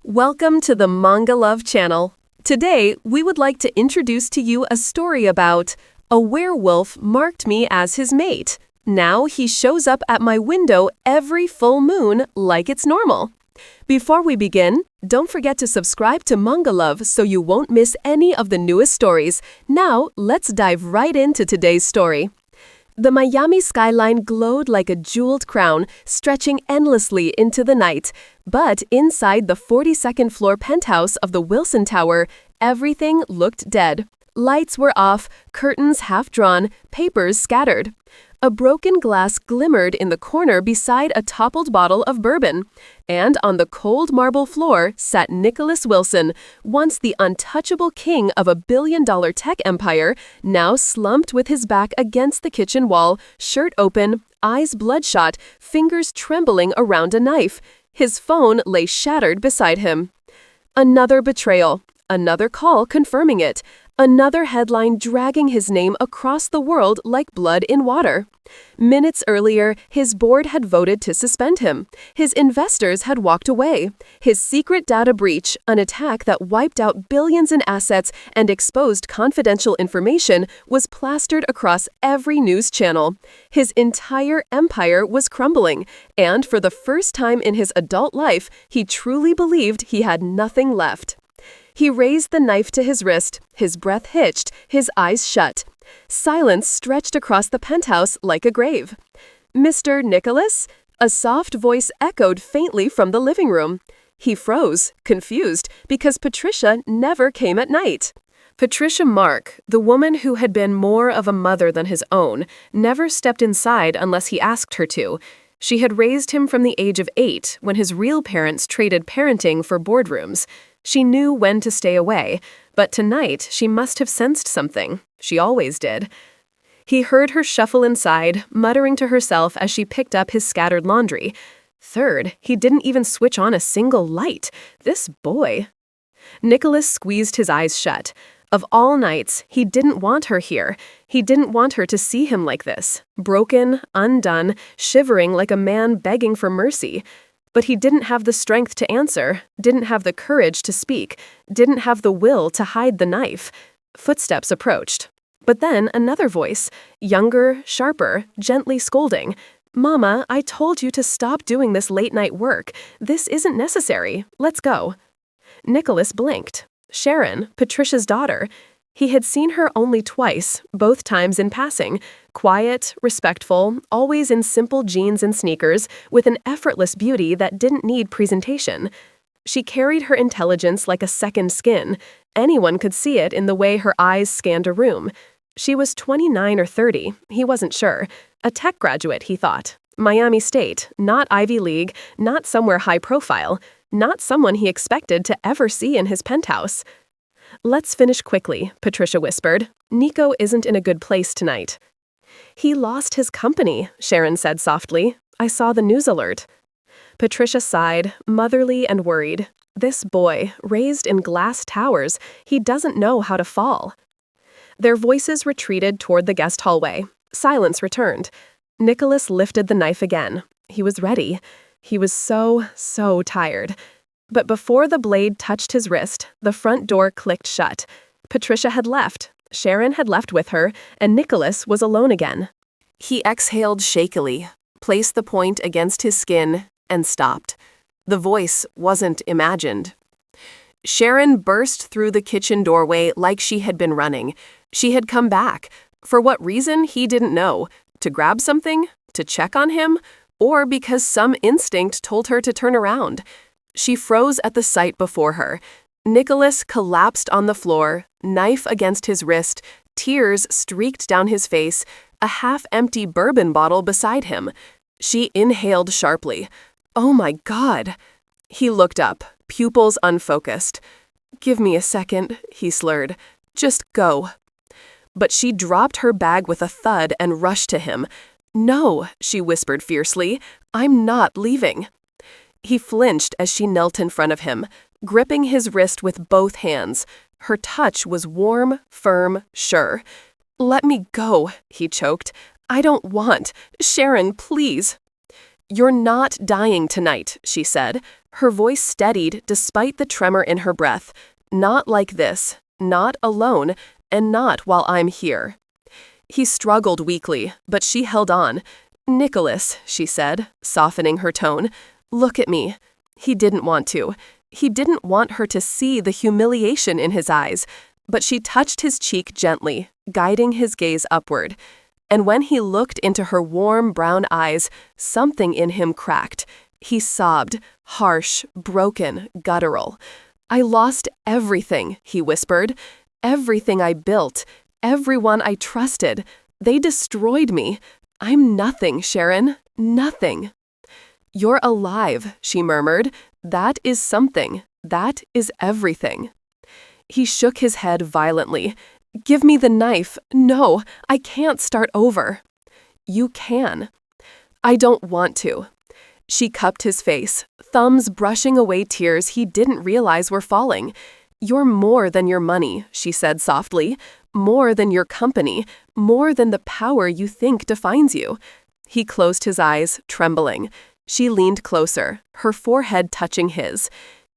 Welcome to the MangaLove channel. Today, we would like to introduce to you a story about a werewolf marked me as his mate. Now he shows up at my window every full moon like it's normal. Before we begin, don't forget to subscribe to MangaLove so you won't miss any of the newest stories. Now, let's dive right into today's story. The Miami skyline glowed like a jeweled crown, stretching endlessly into the night. But inside the 42nd floor penthouse of the Wilson Tower, everything looked dead. Lights were off, curtains half drawn, papers scattered. A broken glass glimmered in the corner beside a toppled bottle of bourbon. And on the cold marble floor sat Nicholas Wilson, once the untouchable king of $1 billion tech empire, now slumped with his back against the kitchen wall, shirt open, eyes bloodshot, fingers trembling around a knife. His phone lay shattered beside him. Another betrayal. Another call confirming it. Another headline dragging his name across the world like blood in water. Minutes earlier, his board had voted to suspend him. His investors had walked away. His secret data breach, an attack that wiped out billions in assets and exposed confidential information, was plastered across every news channel. His entire empire was crumbling, and for the first time in his adult life, he truly believed he had nothing left. He raised the knife to his wrist, his breath hitched, his eyes shut. Silence stretched across the penthouse like a grave. "Mr. Nicholas?" A soft voice echoed faintly from the living room. He froze, confused, because Patricia never came at night. Patricia Mark, the woman who had been more of a mother than his own, never stepped inside unless he asked her to. She had raised him from the age of 8, when his real parents traded parenting for boardrooms. She knew when to stay away, but tonight she must have sensed something. She always did. He heard her shuffle inside, muttering to herself as she picked up his scattered laundry. Third, he didn't even switch on a single light. This boy. Nicholas squeezed his eyes shut. Of all nights, he didn't want her here. He didn't want her to see him like this, broken, undone, shivering like a man begging for mercy. But he didn't have the strength to answer, didn't have the courage to speak, didn't have the will to hide the knife. Footsteps approached. But then another voice, younger, sharper, gently scolding. "Mama, I told you to stop doing this late-night work. This isn't necessary. Let's go." Nicholas blinked. Sharon, Patricia's daughter. He had seen her only twice, both times in passing. Quiet, respectful, always in simple jeans and sneakers, with an effortless beauty that didn't need presentation. She carried her intelligence like a second skin. Anyone could see it in the way her eyes scanned a room. She was 29 or 30, he wasn't sure. A tech graduate, he thought. Miami State, not Ivy League, not somewhere high profile, not someone he expected to ever see in his penthouse. "Let's finish quickly," Patricia whispered. "Nico isn't in a good place tonight." "He lost his company," Sharon said softly. "I saw the news alert." Patricia sighed, motherly and worried. This boy, raised in glass towers, he doesn't know how to fall. Their voices retreated toward the guest hallway. Silence returned. Nicholas lifted the knife again. He was ready. He was so tired. But before the blade touched his wrist, the front door clicked shut. Patricia had left, Sharon had left with her, and Nicholas was alone again. He exhaled shakily, placed the point against his skin, and stopped. The voice wasn't imagined. Sharon burst through the kitchen doorway like she had been running. She had come back. For what reason, he didn't know. To grab something? To check on him? Or because some instinct told her to turn around? She froze at the sight before her. Nicholas collapsed on the floor, knife against his wrist, tears streaked down his face, a half-empty bourbon bottle beside him. She inhaled sharply. "Oh my God!" He looked up, pupils unfocused. "Give me a second," he slurred. "Just go." But she dropped her bag with a thud and rushed to him. "No," she whispered fiercely. "I'm not leaving." He flinched as she knelt in front of him, gripping his wrist with both hands. Her touch was warm, firm, sure. "Let me go," he choked. "I don't want. Sharon, please." "You're not dying tonight," she said. Her voice steadied despite the tremor in her breath. Not like this, not alone, and not while I'm here. He struggled weakly, but she held on. Nicholas, she said, softening her tone, look at me. He didn't want to. He didn't want her to see the humiliation in his eyes, but she touched his cheek gently, guiding his gaze upward. And when he looked into her warm brown eyes, something in him cracked. He sobbed, harsh, broken, guttural. I lost everything, he whispered. Everything I built, everyone I trusted. They destroyed me. I'm nothing, Sharon, nothing. You're alive, she murmured. That is something. That is everything. He shook his head violently. Give me the knife. No, I can't start over. You can. I don't want to. She cupped his face, thumbs brushing away tears he didn't realize were falling. You're more than your money, she said softly. More than your company. More than the power you think defines you. He closed his eyes, trembling. She leaned closer, her forehead touching his.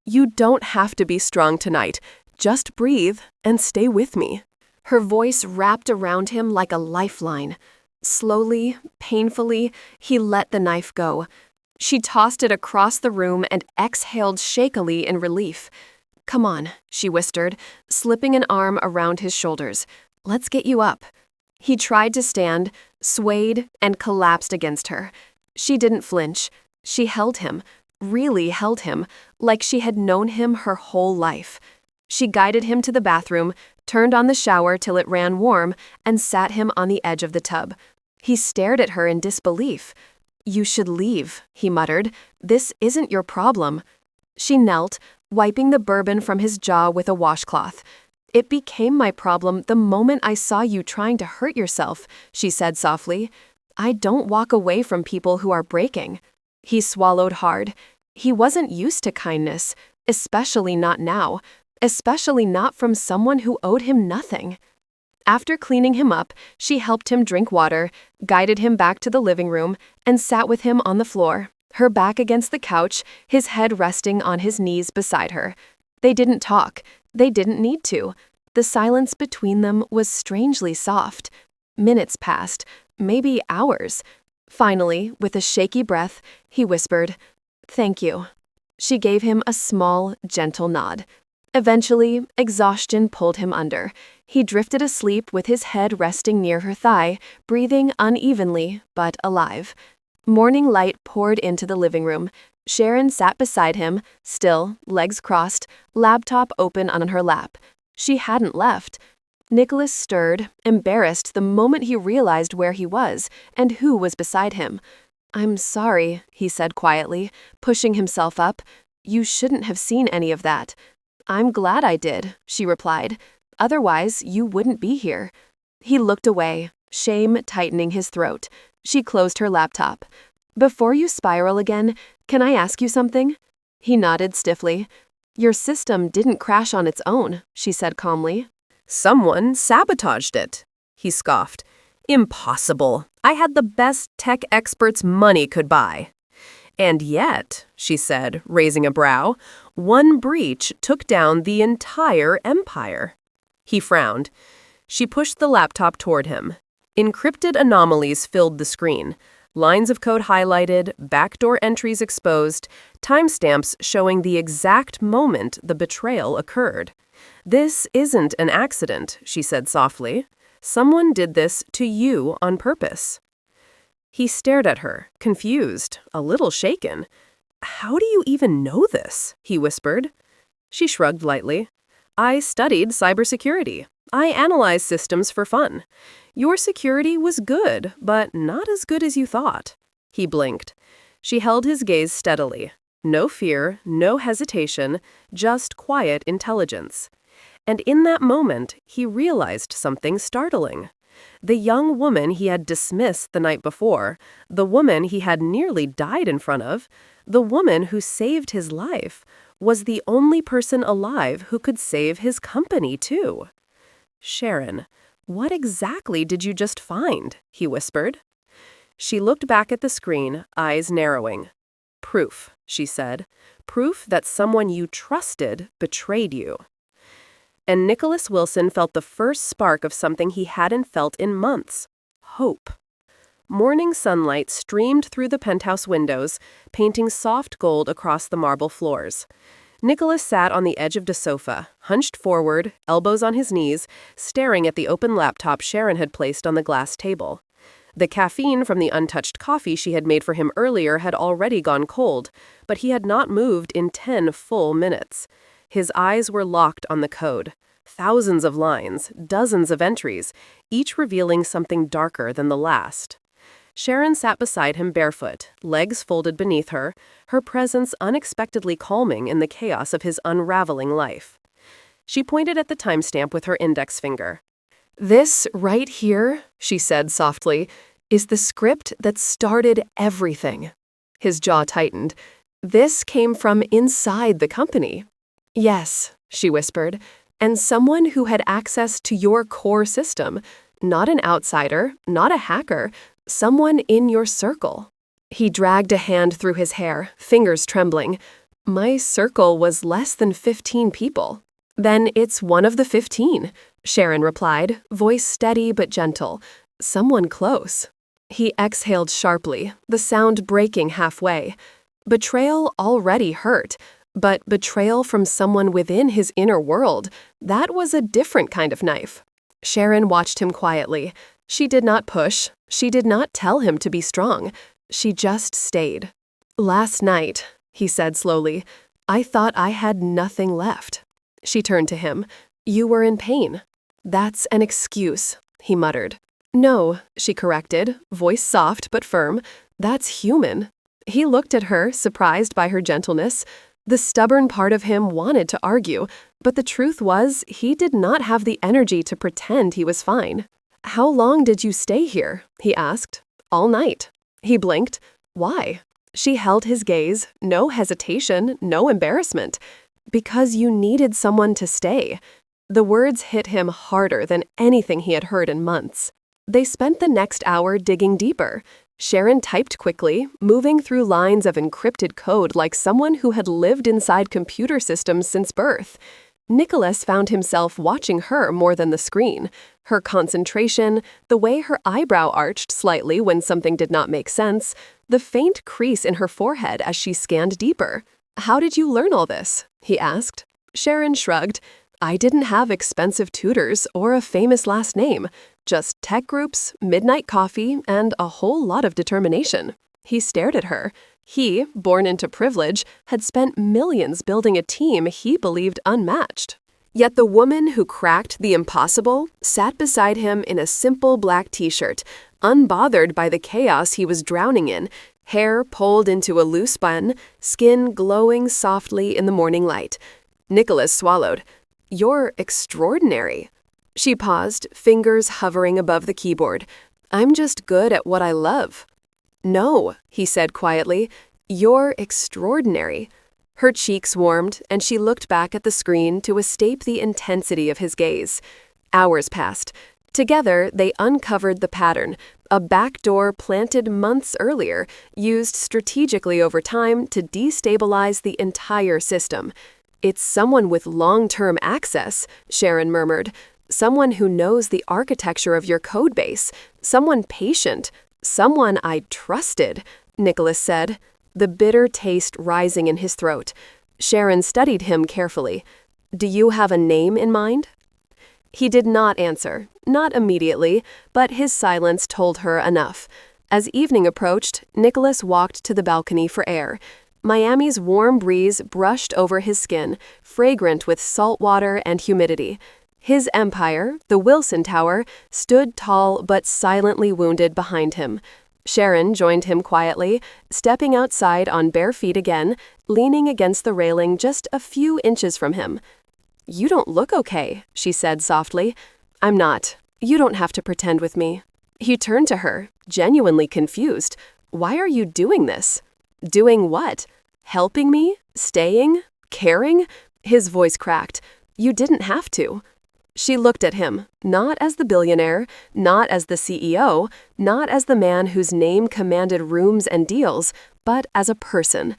You don't have to be strong tonight. Just breathe and stay with me. Her voice wrapped around him like a lifeline. Slowly, painfully, he let the knife go. She tossed it across the room and exhaled shakily in relief. Come on, she whispered, slipping an arm around his shoulders. Let's get you up. He tried to stand, swayed, and collapsed against her. She didn't flinch. She held him, really held him, like she had known him her whole life. She guided him to the bathroom, turned on the shower till it ran warm, and sat him on the edge of the tub. He stared at her in disbelief. You should leave, he muttered. This isn't your problem. She knelt, wiping the bourbon from his jaw with a washcloth. It became my problem the moment I saw you trying to hurt yourself, she said softly. I don't walk away from people who are breaking. He swallowed hard. He wasn't used to kindness, especially not now, especially not from someone who owed him nothing. After cleaning him up, she helped him drink water, guided him back to the living room, and sat with him on the floor, her back against the couch, his head resting on his knees beside her. They didn't talk. They didn't need to. The silence between them was strangely soft. Minutes passed, maybe hours. Finally, with a shaky breath, he whispered, "Thank you." She gave him a small, gentle nod. Eventually, exhaustion pulled him under. He drifted asleep with his head resting near her thigh, breathing unevenly, but alive. Morning light poured into the living room. Sharon sat beside him, still, legs crossed, laptop open on her lap. She hadn't left. Nicholas stirred, embarrassed the moment he realized where he was and who was beside him. I'm sorry, he said quietly, pushing himself up. You shouldn't have seen any of that. I'm glad I did, she replied. Otherwise, you wouldn't be here. He looked away, shame tightening his throat. She closed her laptop. Before you spiral again, can I ask you something? He nodded stiffly. Your system didn't crash on its own, she said calmly. Someone sabotaged it, he scoffed. Impossible. I had the best tech experts money could buy. And yet, she said, raising a brow, one breach took down the entire empire. He frowned. She pushed the laptop toward him. Encrypted anomalies filled the screen. Lines of code highlighted, backdoor entries exposed, timestamps showing the exact moment the betrayal occurred. This isn't an accident, she said softly. Someone did this to you on purpose. He stared at her, confused, a little shaken. How do you even know this? He whispered. She shrugged lightly. I studied cybersecurity. I analyze systems for fun. Your security was good, but not as good as you thought. He blinked. She held his gaze steadily. No fear, no hesitation, just quiet intelligence. And in that moment, he realized something startling. The young woman he had dismissed the night before, the woman he had nearly died in front of, the woman who saved his life, was the only person alive who could save his company, too. Sharon, what exactly did you just find? He whispered. She looked back at the screen, eyes narrowing. Proof, she said. proof that someone you trusted betrayed you. And Nicholas Wilson felt the first spark of something he hadn't felt in months: hope. Morning sunlight streamed through the penthouse windows, painting soft gold across the marble floors. Nicholas sat on the edge of the sofa, hunched forward, elbows on his knees, staring at the open laptop Sharon had placed on the glass table. The caffeine from the untouched coffee she had made for him earlier had already gone cold, but he had not moved in 10 full minutes. His eyes were locked on the code. Thousands of lines, dozens of entries, each revealing something darker than the last. Sharon sat beside him barefoot, legs folded beneath her, her presence unexpectedly calming in the chaos of his unraveling life. She pointed at the timestamp with her index finger. "This right here," she said softly, "is the script that started everything." His jaw tightened. "This came from inside the company." "Yes," she whispered, "and someone who had access to your core system. Not an outsider, not a hacker, someone in your circle." He dragged a hand through his hair, fingers trembling. "My circle was less than 15 people." "Then it's one of the 15, Sharon replied, voice steady but gentle. "Someone close." He exhaled sharply, the sound breaking halfway. Betrayal already hurt, but betrayal from someone within his inner world, that was a different kind of knife. Sharon watched him quietly. She did not push. She did not tell him to be strong. She just stayed. "Last night," he said slowly, "I thought I had nothing left." She turned to him. "You were in pain." "That's an excuse," he muttered. "No," she corrected, voice soft but firm. "That's human." He looked at her, surprised by her gentleness. The stubborn part of him wanted to argue, but the truth was he did not have the energy to pretend he was fine. "How long did you stay here?" he asked. "All night." He blinked. "Why?" She held his gaze, no hesitation, no embarrassment. "Because you needed someone to stay." The words hit him harder than anything he had heard in months. They spent the next hour digging deeper. Sharon typed quickly, moving through lines of encrypted code like someone who had lived inside computer systems since birth. Nicholas found himself watching her more than the screen. Her concentration, the way her eyebrow arched slightly when something did not make sense, the faint crease in her forehead as she scanned deeper. "How did you learn all this?" he asked. Sharon shrugged. "I didn't have expensive tutors or a famous last name. Just tech groups, midnight coffee, and a whole lot of determination." He stared at her. He, born into privilege, had spent millions building a team he believed unmatched. Yet the woman who cracked the impossible sat beside him in a simple black t-shirt, unbothered by the chaos he was drowning in, hair pulled into a loose bun, skin glowing softly in the morning light. Nicholas swallowed. "You're extraordinary." She paused, fingers hovering above the keyboard. "I'm just good at what I love." "No," he said quietly, "you're extraordinary." Her cheeks warmed, and she looked back at the screen to escape the intensity of his gaze. Hours passed. Together, they uncovered the pattern, a backdoor planted months earlier, used strategically over time to destabilize the entire system. "It's someone with long-term access," Sharon murmured. "Someone who knows the architecture of your code base. Someone patient. Someone I trusted," Nicholas said, the bitter taste rising in his throat. Sharon studied him carefully. "Do you have a name in mind?" He did not answer, not immediately, but his silence told her enough. As evening approached, Nicholas walked to the balcony for air. Miami's warm breeze brushed over his skin, fragrant with salt water and humidity. His empire, the Wilson Tower, stood tall but silently wounded behind him. Sharon joined him quietly, stepping outside on bare feet again, leaning against the railing just a few inches from him. "You don't look okay," she said softly. "I'm not. You don't have to pretend with me." He turned to her, genuinely confused. "Why are you doing this?" "Doing what? Helping me? Staying? Caring?" His voice cracked. "You didn't have to." She looked at him, not as the billionaire, not as the CEO, not as the man whose name commanded rooms and deals, but as a person.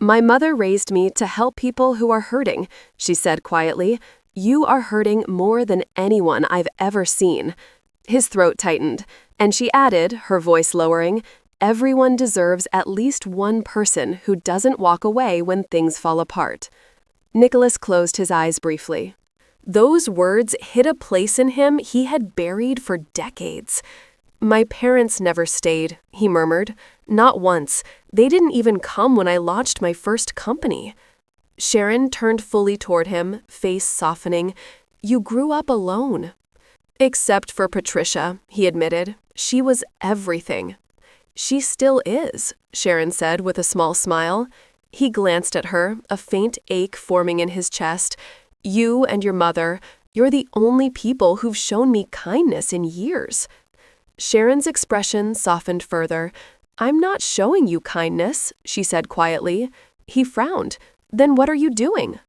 My mother raised me to help people who are hurting, she said quietly. You are hurting more than anyone I've ever seen. His throat tightened, and she added, her voice lowering, everyone deserves at least one person who doesn't walk away when things fall apart. Nicholas closed his eyes briefly. Those words hit a place in him he had buried for decades. My parents never stayed, he murmured. Not once. They didn't even come when I launched my first company. Sharon turned fully toward him, face softening. You grew up alone. Except for Patricia, he admitted. She was everything. She still is, Sharon said with a small smile. He glanced at her, a faint ache forming in his chest. You and your mother, you're the only people who've shown me kindness in years. Sharon's expression softened further. I'm not showing you kindness, she said quietly. He frowned. Then what are you doing?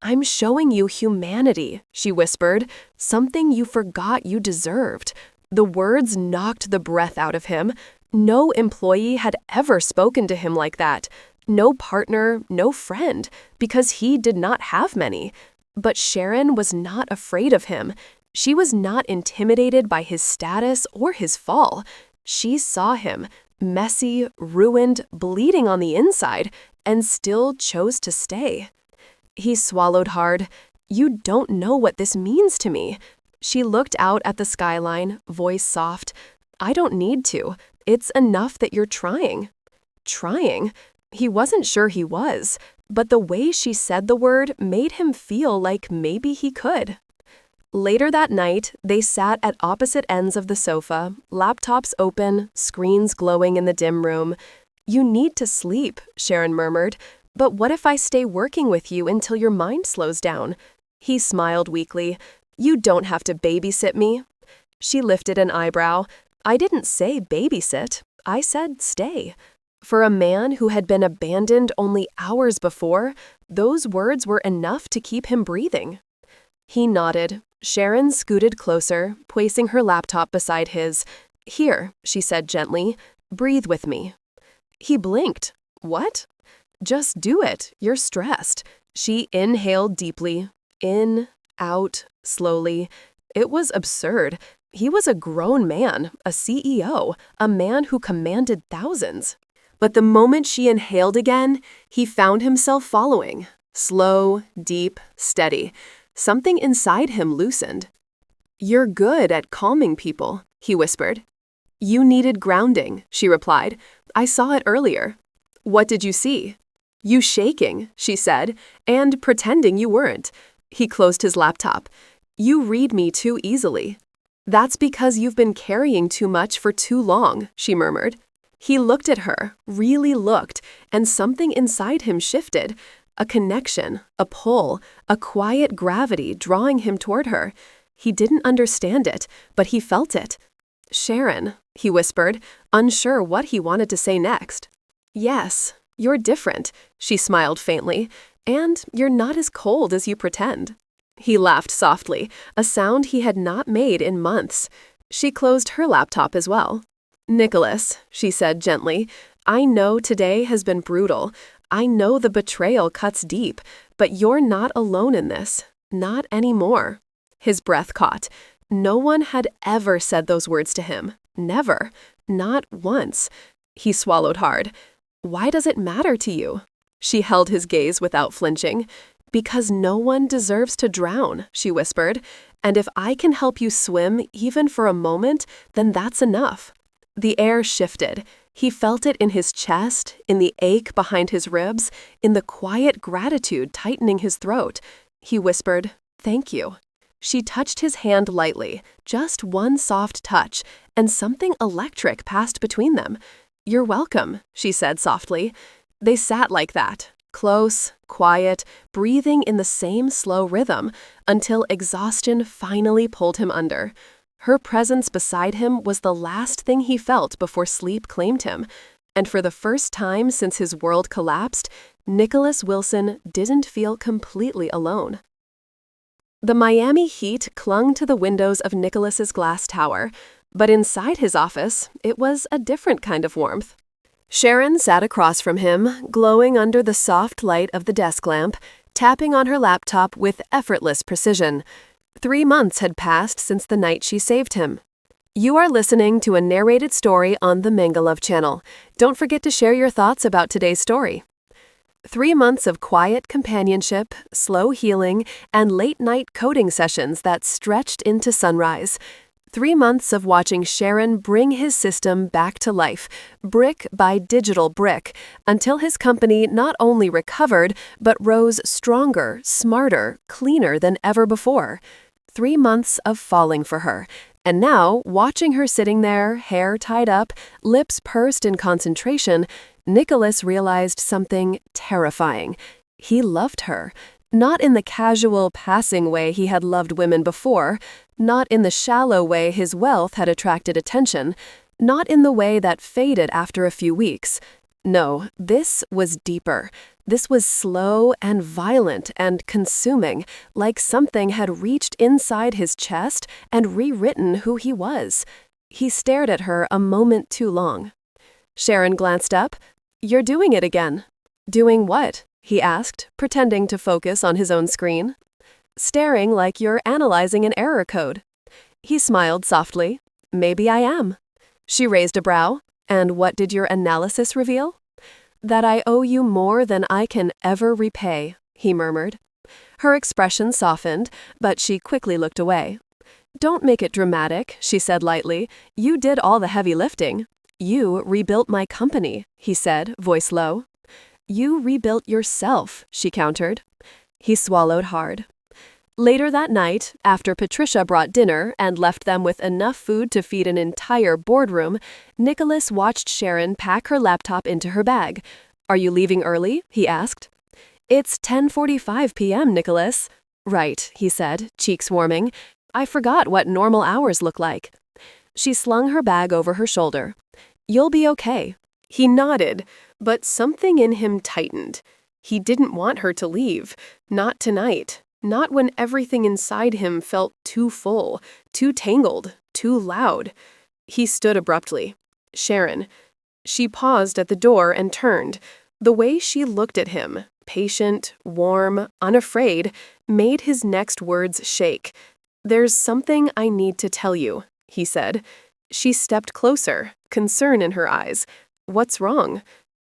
I'm showing you humanity, she whispered, something you forgot you deserved. The words knocked the breath out of him. No employee had ever spoken to him like that. No partner, no friend, because he did not have many. But Sharon was not afraid of him. She was not intimidated by his status or his fall. She saw him, messy, ruined, bleeding on the inside, and still chose to stay. He swallowed hard. You don't know what this means to me. She looked out at the skyline, voice soft. I don't need to. It's enough that you're trying. Trying? He wasn't sure he was, but the way she said the word made him feel like maybe he could. Later that night, they sat at opposite ends of the sofa, laptops open, screens glowing in the dim room. You need to sleep, Sharon murmured. But what if I stay working with you until your mind slows down? He smiled weakly. You don't have to babysit me. She lifted an eyebrow. I didn't say babysit. I said stay. For a man who had been abandoned only hours before, those words were enough to keep him breathing. He nodded. Sharon scooted closer, placing her laptop beside his. Here, she said gently, breathe with me. He blinked. What? Just do it. You're stressed. She inhaled deeply. In, out, slowly. It was absurd. He was a grown man, a CEO, a man who commanded thousands. But the moment she inhaled again, he found himself following. Slow, deep, steady. Something inside him loosened. You're good at calming people, he whispered. You needed grounding, she replied. I saw it earlier. What did you see? You shaking, she said, and pretending you weren't. He closed his laptop. You read me too easily. That's because you've been carrying too much for too long, she murmured. He looked at her, really looked, and something inside him shifted. A connection, a pull, a quiet gravity drawing him toward her. He didn't understand it, but he felt it. Sharon, he whispered, unsure what he wanted to say next. Yes, you're different, she smiled faintly, and you're not as cold as you pretend. He laughed softly, a sound he had not made in months. She closed her laptop as well. Nicholas, she said gently, I know today has been brutal. I know the betrayal cuts deep, but you're not alone in this. Not anymore. His breath caught. No one had ever said those words to him. Never. Not once. He swallowed hard. Why does it matter to you? She held his gaze without flinching. Because no one deserves to drown, she whispered. And if I can help you swim even for a moment, then that's enough. The air shifted. He felt it in his chest, in the ache behind his ribs, in the quiet gratitude tightening his throat. He whispered, "Thank you." She touched his hand lightly, just one soft touch, and something electric passed between them. "You're welcome," she said softly. They sat like that, close, quiet, breathing in the same slow rhythm, until exhaustion finally pulled him under. Her presence beside him was the last thing he felt before sleep claimed him, and for the first time since his world collapsed, Nicholas Wilson didn't feel completely alone. The Miami heat clung to the windows of Nicholas's glass tower, but inside his office, it was a different kind of warmth. Sharon sat across from him, glowing under the soft light of the desk lamp, tapping on her laptop with effortless precision. 3 months had passed since the night she saved him. You are listening to a narrated story on the MangaLove channel. Don't forget to share your thoughts about today's story. 3 months of quiet companionship, slow healing, and late-night coding sessions that stretched into sunrise. 3 months of watching Sharon bring his system back to life, brick by digital brick, until his company not only recovered, but rose stronger, smarter, cleaner than ever before. 3 months of falling for her. And now, watching her sitting there, hair tied up, lips pursed in concentration, Nicholas realized something terrifying. He loved her. Not in the casual, passing way he had loved women before, not in the shallow way his wealth had attracted attention, not in the way that faded after a few weeks. No, this was deeper. This was slow and violent and consuming, like something had reached inside his chest and rewritten who he was. He stared at her a moment too long. Sharon glanced up. "You're doing it again." "Doing what?" he asked, pretending to focus on his own screen. "Staring like you're analyzing an error code." He smiled softly. "Maybe I am." She raised a brow. "And what did your analysis reveal?" "That I owe you more than I can ever repay," he murmured. Her expression softened, but she quickly looked away. "Don't make it dramatic," she said lightly. "You did all the heavy lifting." "You rebuilt my company," he said, voice low. "You rebuilt yourself," she countered. He swallowed hard. Later that night, after Patricia brought dinner and left them with enough food to feed an entire boardroom, Nicholas watched Sharon pack her laptop into her bag. "Are you leaving early?" he asked. "It's 10:45 p.m., Nicholas." "Right," he said, cheeks warming. "I forgot what normal hours look like." She slung her bag over her shoulder. "You'll be okay." He nodded, but something in him tightened. He didn't want her to leave. Not tonight. Not when everything inside him felt too full, too tangled, too loud. He stood abruptly. "Sharon." She paused at the door and turned. The way she looked at him, patient, warm, unafraid, made his next words shake. "There's something I need to tell you," he said. She stepped closer, concern in her eyes. "What's wrong?"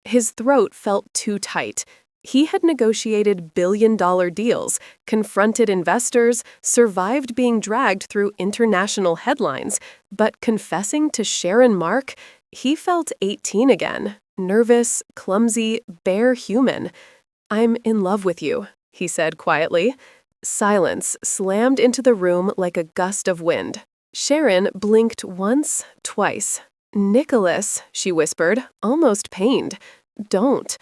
His throat felt too tight. He had negotiated billion-dollar deals, confronted investors, survived being dragged through international headlines, but confessing to Sharon Mark, he felt 18 again, nervous, clumsy, bare human. "I'm in love with you," he said quietly. Silence slammed into the room like a gust of wind. Sharon blinked once, twice. "Nicholas," she whispered, almost pained. "Don't."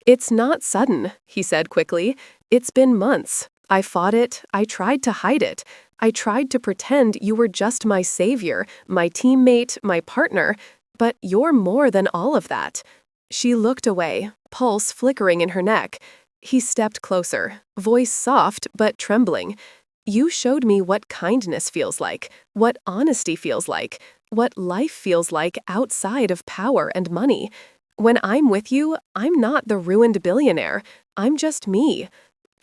"It's not sudden," he said quickly. "It's been months. I fought it. I tried to hide it. I tried to pretend you were just my savior, my teammate, my partner. But you're more than all of that." She looked away, pulse flickering in her neck. He stepped closer, voice soft but trembling. "You showed me what kindness feels like, what honesty feels like, what life feels like outside of power and money. When I'm with you, I'm not the ruined billionaire. I'm just me."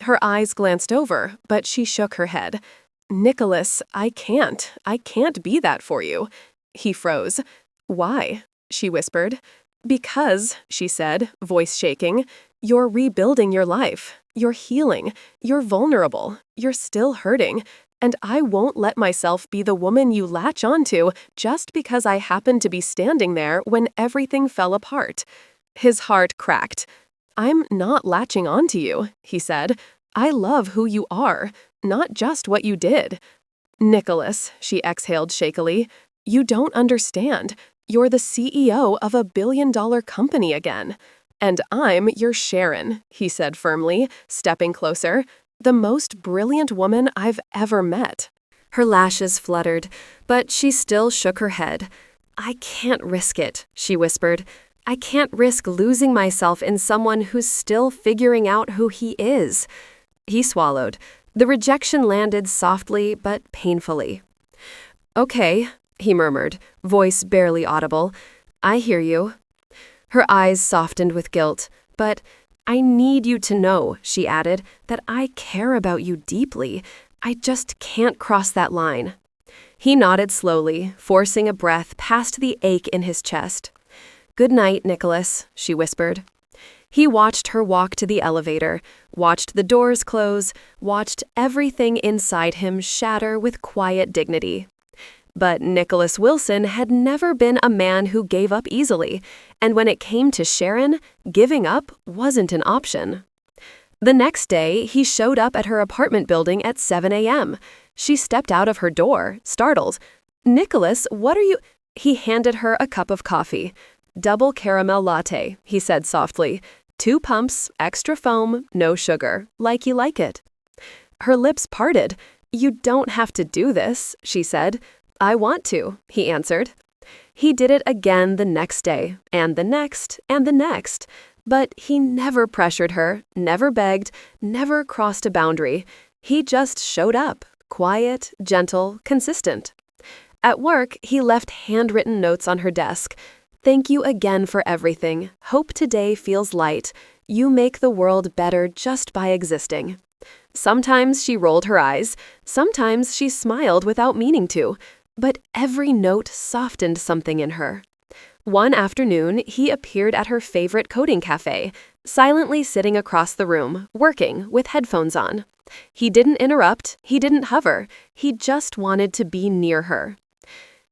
Her eyes glanced over, but she shook her head. "Nicholas, I can't be that for you." He froze. "Why?" she whispered. "Because," she said, voice shaking, "you're rebuilding your life. You're healing. You're vulnerable. You're still hurting. And I won't let myself be the woman you latch onto just because I happened to be standing there when everything fell apart." His heart cracked. "I'm not latching onto you," he said. "I love who you are, not just what you did." "Nicholas," she exhaled shakily, "you don't understand. You're the CEO of a billion-dollar company again." "And I'm your Sharon," he said firmly, stepping closer. "The most brilliant woman I've ever met." Her lashes fluttered, but she still shook her head. "I can't risk it," she whispered. "I can't risk losing myself in someone who's still figuring out who he is." He swallowed. The rejection landed softly but painfully. "Okay," he murmured, voice barely audible. "I hear you." Her eyes softened with guilt. "But I need you to know," she added, "that I care about you deeply. I just can't cross that line." He nodded slowly, forcing a breath past the ache in his chest. "Good night, Nicholas," she whispered. He watched her walk to the elevator, watched the doors close, watched everything inside him shatter with quiet dignity. But Nicholas Wilson had never been a man who gave up easily, and when it came to Sharon, giving up wasn't an option. The next day, he showed up at her apartment building at 7 a.m. She stepped out of her door, startled. "Nicholas, what are you—" He handed her a cup of coffee. "Double caramel latte," he said softly. "2 pumps, extra foam, no sugar, like you like it." Her lips parted. "You don't have to do this," she said. "I want to," he answered. He did it again the next day, and the next, and the next. But he never pressured her, never begged, never crossed a boundary. He just showed up, quiet, gentle, consistent. At work, he left handwritten notes on her desk. "Thank you again for everything. Hope today feels light. You make the world better just by existing." Sometimes she rolled her eyes. Sometimes she smiled without meaning to. But every note softened something in her. One afternoon, he appeared at her favorite coding cafe, silently sitting across the room, working, with headphones on. He didn't interrupt, he didn't hover, he just wanted to be near her.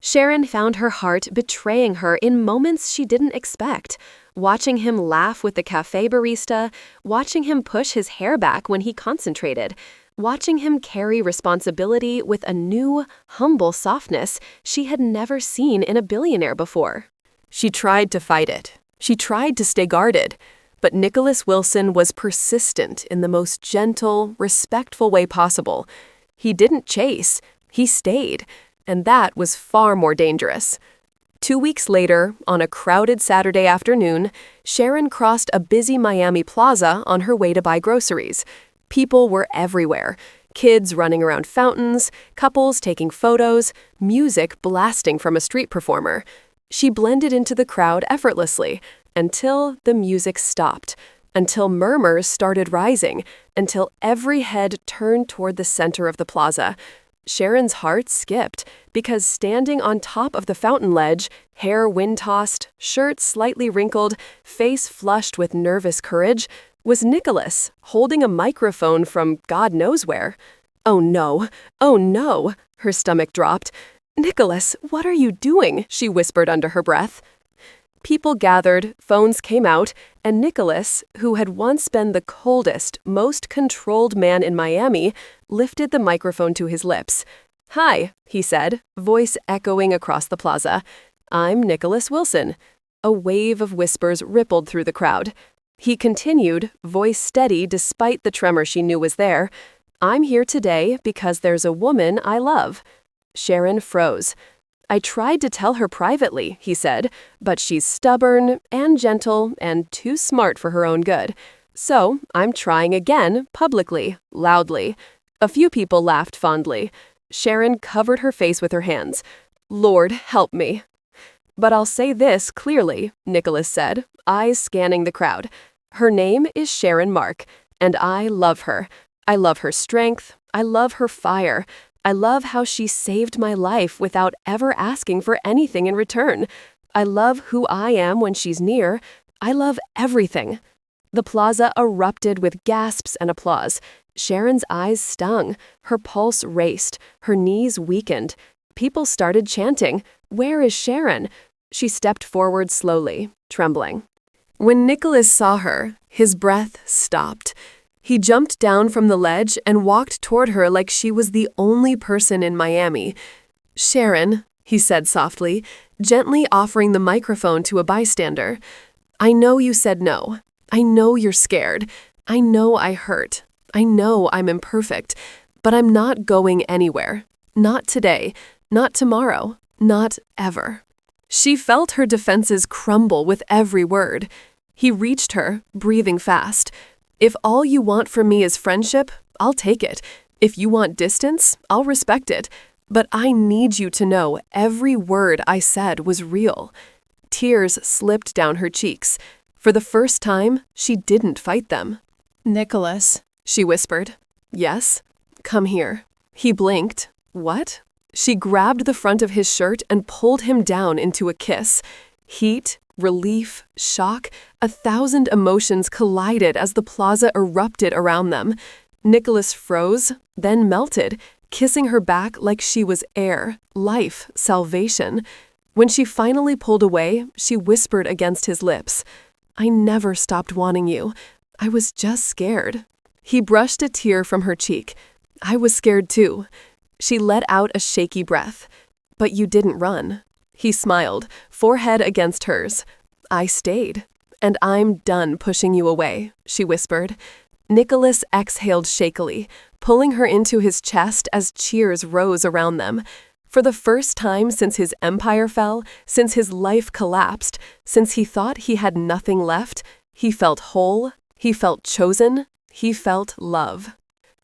Sharon found her heart betraying her in moments she didn't expect, watching him laugh with the cafe barista, watching him push his hair back when he concentrated, watching him carry responsibility with a new, humble softness she had never seen in a billionaire before. She tried to fight it. She tried to stay guarded. But Nicholas Wilson was persistent in the most gentle, respectful way possible. He didn't chase. He stayed. And that was far more dangerous. 2 weeks later, on a crowded Saturday afternoon, Sharon crossed a busy Miami plaza on her way to buy groceries. People were everywhere. Kids running around fountains, couples taking photos, music blasting from a street performer. She blended into the crowd effortlessly, until the music stopped, until murmurs started rising, until every head turned toward the center of the plaza. Sharon's heart skipped, because standing on top of the fountain ledge, hair wind-tossed, shirt slightly wrinkled, face flushed with nervous courage, was Nicholas, holding a microphone from God knows where. "Oh no, oh no," her stomach dropped. "Nicholas, what are you doing?" she whispered under her breath. People gathered, phones came out, and Nicholas, who had once been the coldest, most controlled man in Miami, lifted the microphone to his lips. "Hi," he said, voice echoing across the plaza. "I'm Nicholas Wilson." A wave of whispers rippled through the crowd. He continued, voice steady despite the tremor she knew was there. "I'm here today because there's a woman I love." Sharon froze. "I tried to tell her privately," he said, "but she's stubborn and gentle and too smart for her own good. So I'm trying again, publicly, loudly." A few people laughed fondly. Sharon covered her face with her hands. "Lord, help me." "But I'll say this clearly," Nicholas said, eyes scanning the crowd. "Her name is Sharon Mark, and I love her. I love her strength. I love her fire. I love how she saved my life without ever asking for anything in return. I love who I am when she's near. I love everything." The plaza erupted with gasps and applause. Sharon's eyes stung. Her pulse raced. Her knees weakened. People started chanting, "Where is Sharon?" She stepped forward slowly, trembling. When Nicholas saw her, his breath stopped. He jumped down from the ledge and walked toward her like she was the only person in Miami. "Sharon," he said softly, gently offering the microphone to a bystander. "I know you said no. I know you're scared. I know I hurt. I know I'm imperfect. But I'm not going anywhere. Not today. Not tomorrow. Not ever." She felt her defenses crumble with every word. He reached her, breathing fast. "If all you want from me is friendship, I'll take it. If you want distance, I'll respect it. But I need you to know every word I said was real." Tears slipped down her cheeks. For the first time, she didn't fight them. Nicholas, She whispered. Yes? Come here. He blinked. What? She grabbed the front of his shirt and pulled him down into a kiss. Heat, relief, shock, 1,000 emotions collided as the plaza erupted around them. Nicholas froze, then melted, kissing her back like she was air, life, salvation. When she finally pulled away, she whispered against his lips, I never stopped wanting you. I was just scared. He brushed a tear from her cheek. I was scared too. She let out a shaky breath. But you didn't run. He smiled, forehead against hers. I stayed. And I'm done pushing you away, she whispered. Nicholas exhaled shakily, pulling her into his chest as cheers rose around them. For the first time since his empire fell, since his life collapsed, since he thought he had nothing left, he felt whole, he felt chosen, he felt love.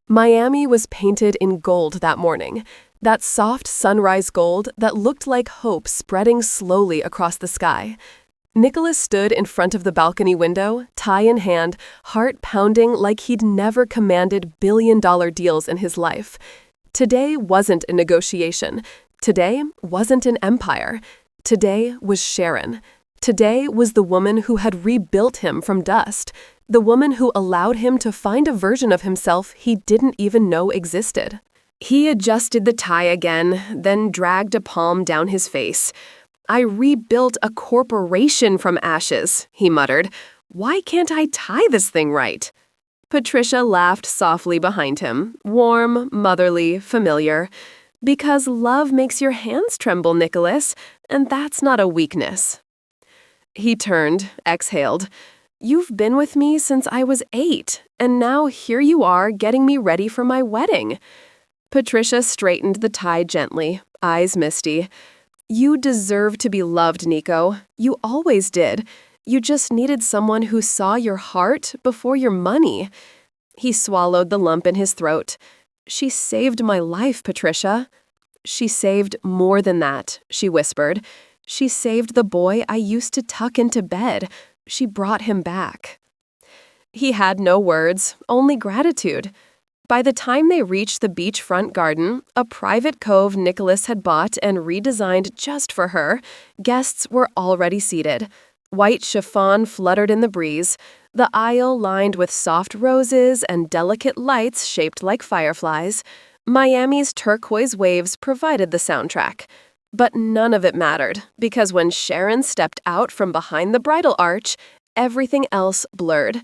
Miami was painted in gold that morning, that soft sunrise gold that looked like hope spreading slowly across the sky. Nicholas stood in front of the balcony window, tie in hand, heart pounding like he'd never commanded billion-dollar deals in his life. Today wasn't a negotiation. Today wasn't an empire. Today was Sharon. Today was the woman who had rebuilt him from dust, the woman who allowed him to find a version of himself he didn't even know existed. He adjusted the tie again, then dragged a palm down his face. I rebuilt a corporation from ashes, he muttered. Why can't I tie this thing right? Patricia laughed softly behind him, warm, motherly, familiar. Because love makes your hands tremble, Nicholas, and that's not a weakness. He turned, exhaled. You've been with me since I was 8, and now here you are getting me ready for my wedding. Patricia straightened the tie gently, eyes misty. You deserve to be loved, Nico. You always did. You just needed someone who saw your heart before your money. He swallowed the lump in his throat. She saved my life, Patricia. She saved more than that, she whispered. She saved the boy I used to tuck into bed. She brought him back. He had no words, only gratitude. By the time they reached the beachfront garden, a private cove Nicholas had bought and redesigned just for her, guests were already seated. White chiffon fluttered in the breeze, the aisle lined with soft roses and delicate lights shaped like fireflies. Miami's turquoise waves provided the soundtrack. But none of it mattered, because when Sharon stepped out from behind the bridal arch, everything else blurred.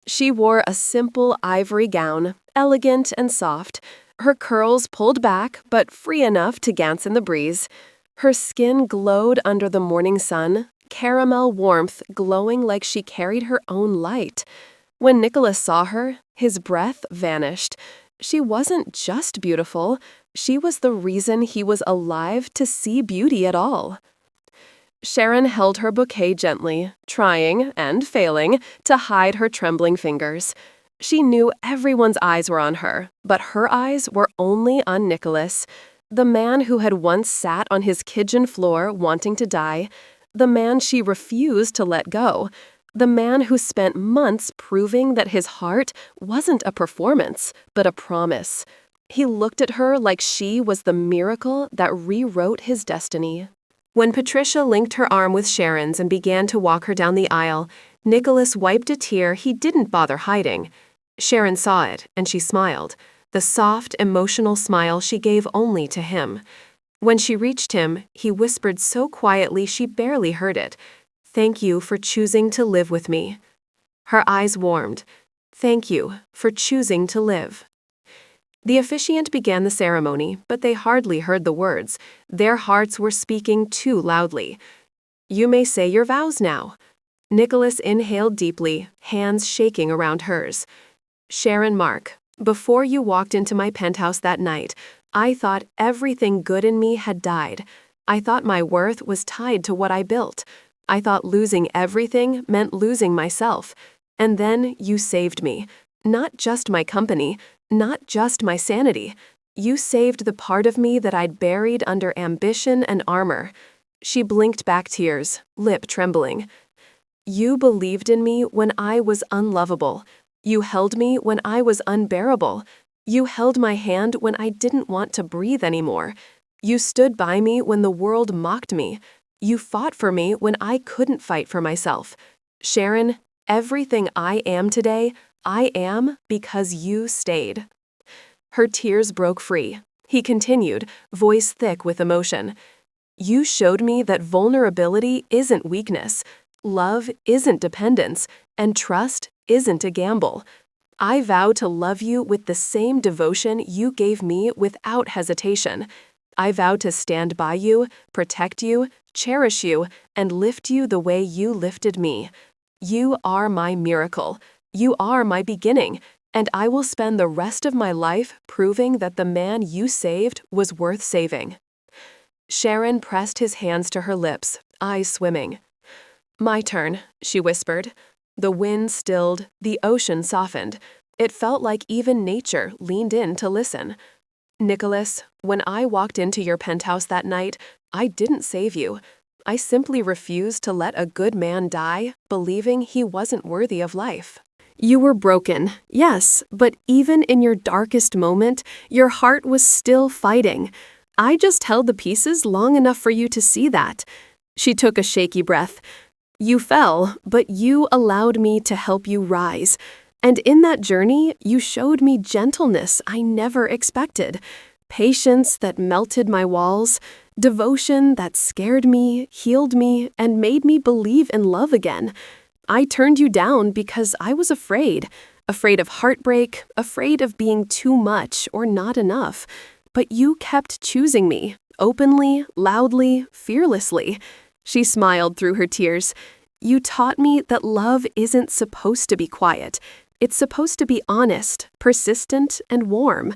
She wore a simple ivory gown, elegant and soft, her curls pulled back but free enough to dance in the breeze. Her skin glowed under the morning sun, caramel warmth glowing like she carried her own light. When Nicholas saw her, his breath vanished. She wasn't just beautiful, she was the reason he was alive to see beauty at all. Sharon held her bouquet gently, trying, and failing, to hide her trembling fingers. She knew everyone's eyes were on her, but her eyes were only on Nicholas, the man who had once sat on his kitchen floor wanting to die, the man she refused to let go, the man who spent months proving that his heart wasn't a performance, but a promise. He looked at her like she was the miracle that rewrote his destiny. When Patricia linked her arm with Sharon's and began to walk her down the aisle, Nicholas wiped a tear he didn't bother hiding. Sharon saw it, and she smiled, the soft, emotional smile she gave only to him. When she reached him, he whispered so quietly she barely heard it, "Thank you for choosing to live with me." Her eyes warmed. "Thank you for choosing to live." The officiant began the ceremony, but they hardly heard the words. Their hearts were speaking too loudly. "You may say your vows now." Nicholas inhaled deeply, hands shaking around hers. "Sharon Mark, before you walked into my penthouse that night, I thought everything good in me had died. I thought my worth was tied to what I built. I thought losing everything meant losing myself. And then you saved me. Not just my company, not just my sanity. You saved the part of me that I'd buried under ambition and armor. She blinked back tears, lip trembling. You believed in me when I was unlovable. You held me when I was unbearable. You held my hand when I didn't want to breathe anymore. You stood by me when the world mocked me. You fought for me when I couldn't fight for myself. Sharon, everything I am today, I am because you stayed. Her tears broke free. He continued, voice thick with emotion. You showed me that vulnerability isn't weakness, love isn't dependence, and trust isn't a gamble. I vow to love you with the same devotion you gave me without hesitation. I vow to stand by you, protect you, cherish you, and lift you the way you lifted me. You are my miracle. You are my beginning, and I will spend the rest of my life proving that the man you saved was worth saving. Sharon pressed his hands to her lips, eyes swimming. My turn, she whispered. The wind stilled, the ocean softened. It felt like even nature leaned in to listen. Nicholas, when I walked into your penthouse that night, I didn't save you. I simply refused to let a good man die, believing he wasn't worthy of life. You were broken, yes, but even in your darkest moment, your heart was still fighting. I just held the pieces long enough for you to see that. She took a shaky breath. You fell, but you allowed me to help you rise. And in that journey, you showed me gentleness I never expected, patience that melted my walls, devotion that scared me, healed me, and made me believe in love again. I turned you down because I was afraid of heartbreak, afraid of being too much or not enough. But you kept choosing me, openly, loudly, fearlessly. She smiled through her tears. You taught me that love isn't supposed to be quiet. It's supposed to be honest, persistent, and warm.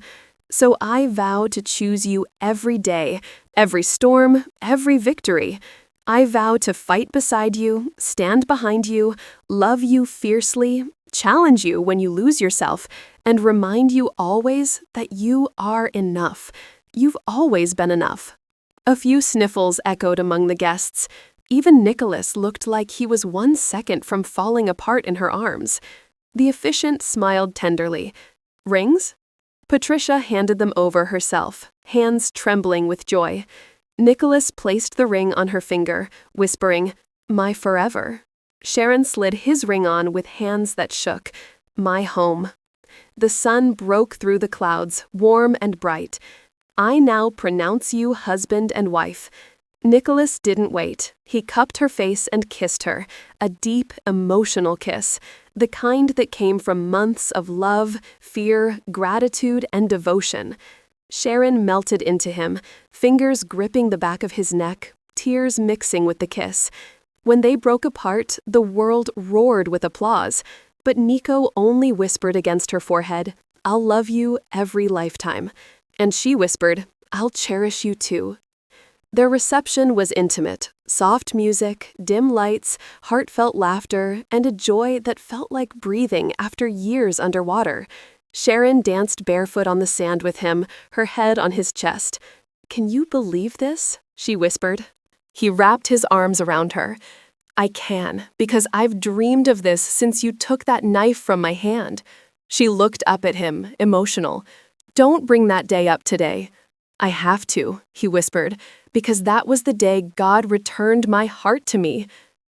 So I vow to choose you every day, every storm, every victory. I vow to fight beside you, stand behind you, love you fiercely, challenge you when you lose yourself, and remind you always that you are enough. You've always been enough. A few sniffles echoed among the guests. Even Nicholas looked like he was 1 second from falling apart in her arms. The officiant smiled tenderly. Rings? Patricia handed them over herself, hands trembling with joy. Nicholas placed the ring on her finger, whispering, My forever. Sharon slid his ring on with hands that shook. My home. The sun broke through the clouds, warm and bright. I now pronounce you husband and wife. Nicholas didn't wait. He cupped her face and kissed her, a deep, emotional kiss, the kind that came from months of love, fear, gratitude, and devotion. Sharon melted into him, fingers gripping the back of his neck, tears mixing with the kiss. When they broke apart, the world roared with applause, but Nico only whispered against her forehead, I'll love you every lifetime. And she whispered, I'll cherish you too. Their reception was intimate, soft music, dim lights, heartfelt laughter, and a joy that felt like breathing after years underwater. Sharon danced barefoot on the sand with him, her head on his chest. Can you believe this? She whispered. He wrapped his arms around her. I can, because I've dreamed of this since you took that knife from my hand. She looked up at him, emotional. Don't bring that day up today. I have to, he whispered, because that was the day God returned my heart to me.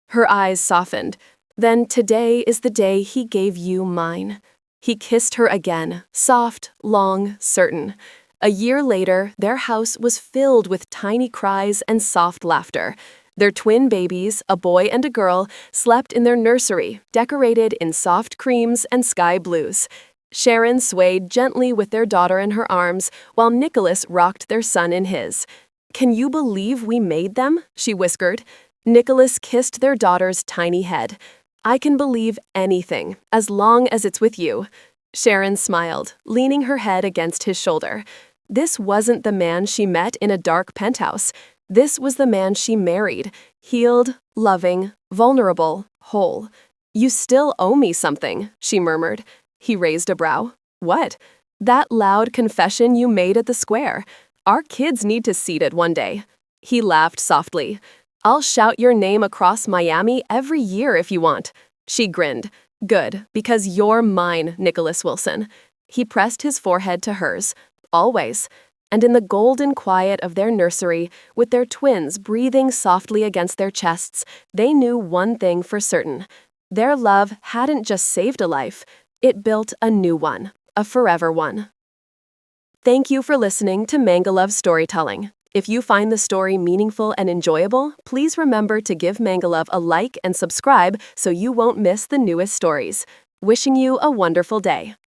Her eyes softened. Then today is the day he gave you mine. He kissed her again, soft, long, certain. A year later, their house was filled with tiny cries and soft laughter. Their twin babies, a boy and a girl, slept in their nursery, decorated in soft creams and sky blues. Sharon swayed gently with their daughter in her arms, while Nicholas rocked their son in his. Can you believe we made them? She whispered. Nicholas kissed their daughter's tiny head. I can believe anything, as long as it's with you. Sharon smiled, leaning her head against his shoulder. This wasn't the man she met in a dark penthouse. This was the man she married, healed, loving, vulnerable, whole. You still owe me something, she murmured. He raised a brow. What? That loud confession you made at the square. Our kids need to see it one day. He laughed softly. I'll shout your name across Miami every year if you want. She grinned. Good, because you're mine, Nicholas Wilson. He pressed his forehead to hers. Always. And in the golden quiet of their nursery, with their twins breathing softly against their chests, they knew one thing for certain. Their love hadn't just saved a life, it built a new one, a forever one. Thank you for listening to MangaLove Storytelling. If you find the story meaningful and enjoyable, please remember to give MangaLove a like and subscribe so you won't miss the newest stories. Wishing you a wonderful day.